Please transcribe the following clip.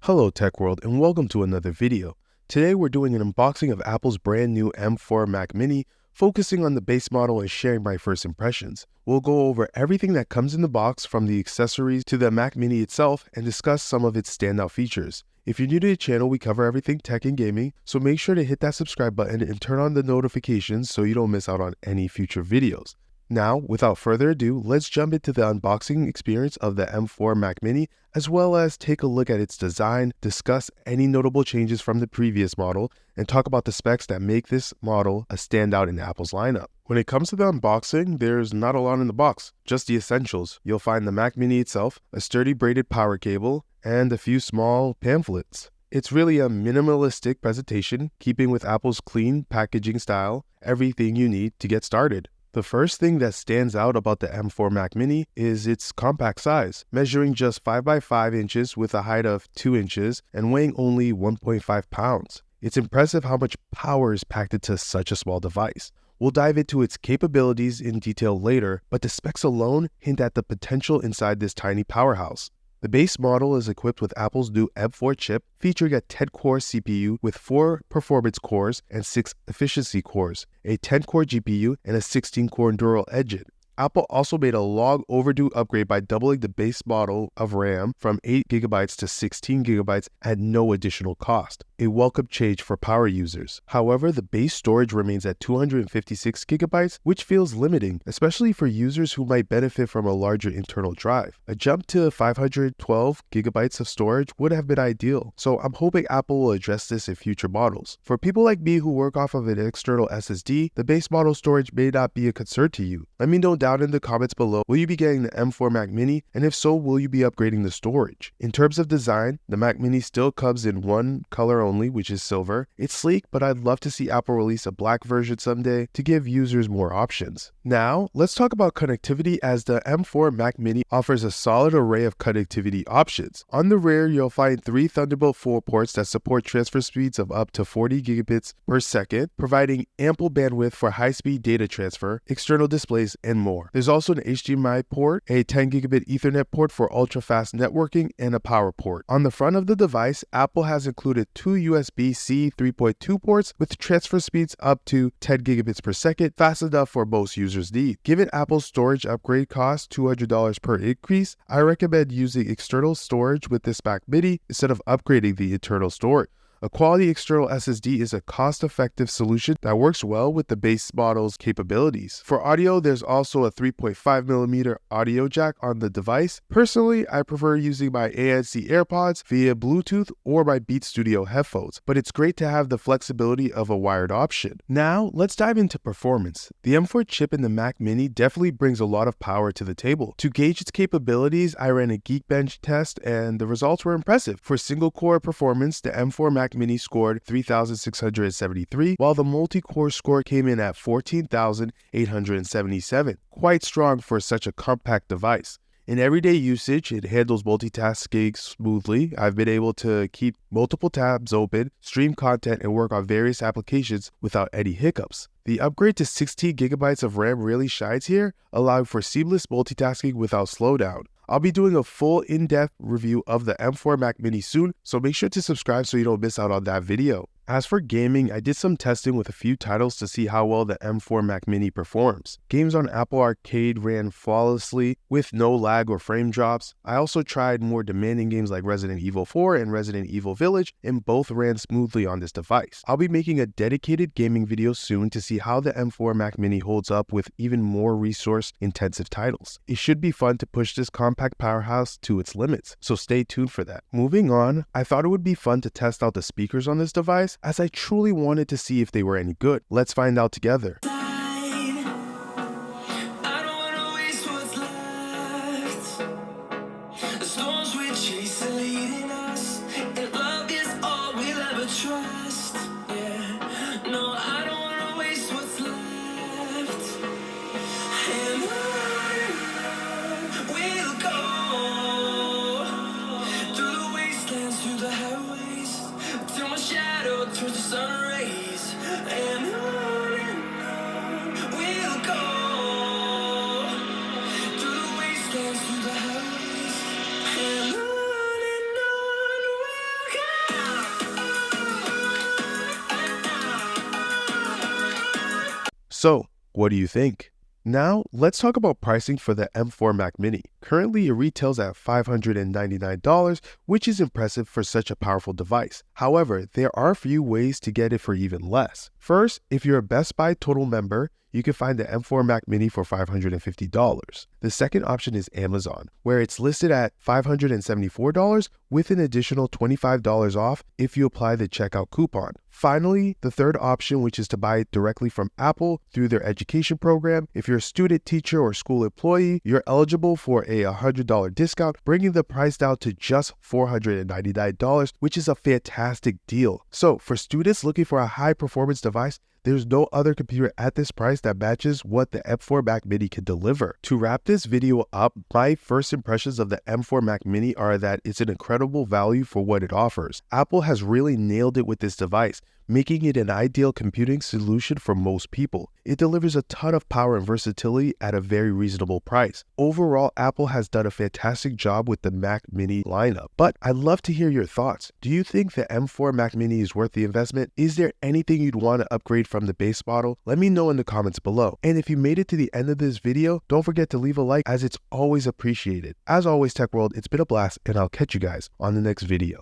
Hello Tech World and welcome to another video. Today we're doing an unboxing of Apple's brand new M4 Mac Mini, focusing on the base model and sharing my first impressions. We'll go over everything that comes in the box from the accessories to the Mac Mini itself and discuss some of its standout features. If you're new to the channel, we cover everything tech and gaming, so make sure to hit that subscribe button and turn on the notifications so you don't miss out on any future videos. Now, without further ado, let's jump into the unboxing experience of the M4 Mac Mini, as well as take a look at its design, discuss any notable changes from the previous model, and talk about the specs that make this model a standout in Apple's lineup. When it comes to the unboxing, there's not a lot in the box, just the essentials. You'll find the Mac Mini itself, a sturdy braided power cable, and a few small pamphlets. It's really a minimalistic presentation, keeping with Apple's clean packaging style, everything you need to get started. The first thing that stands out about the M4 Mac Mini is its compact size, measuring just 5 by 5 inches with a height of 2 inches and weighing only 1.5 pounds. It's impressive how much power is packed into such a small device. We'll dive into its capabilities in detail later, but the specs alone hint at the potential inside this tiny powerhouse. The base model is equipped with Apple's new M4 chip, featuring a 10-core CPU with 4 performance cores and 6 efficiency cores, a 10-core GPU, and a 16-core neural engine. Apple also made a long overdue upgrade by doubling the base model of RAM from 8GB to 16GB at no additional cost, a welcome change for power users. However, the base storage remains at 256GB, which feels limiting, especially for users who might benefit from a larger internal drive. A jump to 512GB of storage would have been ideal, so I'm hoping Apple will address this in future models. For people like me who work off of an external SSD, the base model storage may not be a concern to you. Let me know down in the comments below, will you be getting the M4 Mac Mini, and if so, will you be upgrading the storage? In terms of design, the Mac Mini still comes in one color only, which is silver. It's sleek, but I'd love to see Apple release a black version someday to give users more options. Now, let's talk about connectivity, as the M4 Mac Mini offers a solid array of connectivity options. On the rear, you'll find 3 Thunderbolt 4 ports that support transfer speeds of up to 40 gigabits per second, providing ample bandwidth for high-speed data transfer, external displays, and more. There's also an HDMI port, a 10 gigabit Ethernet port for ultra-fast networking, and a power port. On the front of the device, Apple has included 2 USB-C 3.2 ports with transfer speeds up to 10 gigabits per second, fast enough for most users' need. Given Apple's storage upgrade costs $200 per increase, I recommend using external storage with this Mac Mini instead of upgrading the internal storage. A quality external SSD is a cost-effective solution that works well with the base model's capabilities. For audio, there's also a 3.5mm audio jack on the device. Personally, I prefer using my ANC AirPods via Bluetooth or my Beats Studio headphones, but it's great to have the flexibility of a wired option. Now, let's dive into performance. The M4 chip in the Mac Mini definitely brings a lot of power to the table. To gauge its capabilities, I ran a Geekbench test and the results were impressive. For single-core performance, the M4 Mac Mini scored 3,673, while the multi-core score came in at 14,877. Quite strong for such a compact device. In everyday usage, it handles multitasking smoothly. I've been able to keep multiple tabs open, stream content, and work on various applications without any hiccups. The upgrade to 16 gigabytes of RAM really shines here, allowing for seamless multitasking without slowdown. I'll be doing a full in-depth review of the M4 Mac Mini soon, so make sure to subscribe so you don't miss out on that video. As for gaming, I did some testing with a few titles to see how well the M4 Mac Mini performs. Games on Apple Arcade ran flawlessly with no lag or frame drops. I also tried more demanding games like Resident Evil 4 and Resident Evil Village, and both ran smoothly on this device. I'll be making a dedicated gaming video soon to see how the M4 Mac Mini holds up with even more resource-intensive titles. It should be fun to push this compact powerhouse to its limits, so stay tuned for that. Moving on, I thought it would be fun to test out the speakers on this device, as I truly wanted to see if they were any good. Let's find out together. Through the sun rays, and on we'll go, through the wastelands, through the highways, and on we'll So, what do you think? Now, let's talk about pricing for the M4 Mac Mini. Currently, it retails at $599, which is impressive for such a powerful device. However, there are a few ways to get it for even less. First, if you're a Best Buy Total member, you can find the M4 Mac Mini for $550. The second option is Amazon, where it's listed at $574 with an additional $25 off if you apply the checkout coupon. Finally, the third option, which is to buy it directly from Apple through their education program. If you're a student, teacher, or school employee, you're eligible for a $100 discount, bringing the price down to just $499, which is a fantastic deal. So for students looking for a high-performance device, there's no other computer at this price that matches what the M4 Mac Mini can deliver. To wrap this video up, my first impressions of the M4 Mac Mini are that it's an incredible value for what it offers. Apple has really nailed it with this device, making it an ideal computing solution for most people. It delivers a ton of power and versatility at a very reasonable price. Overall, Apple has done a fantastic job with the Mac Mini lineup, but I'd love to hear your thoughts. Do you think the M4 Mac Mini is worth the investment? Is there anything you'd want to upgrade from the base model? Let me know in the comments below. And if you made it to the end of this video, don't forget to leave a like, as it's always appreciated. As always, Tech World, it's been a blast, and I'll catch you guys on the next video.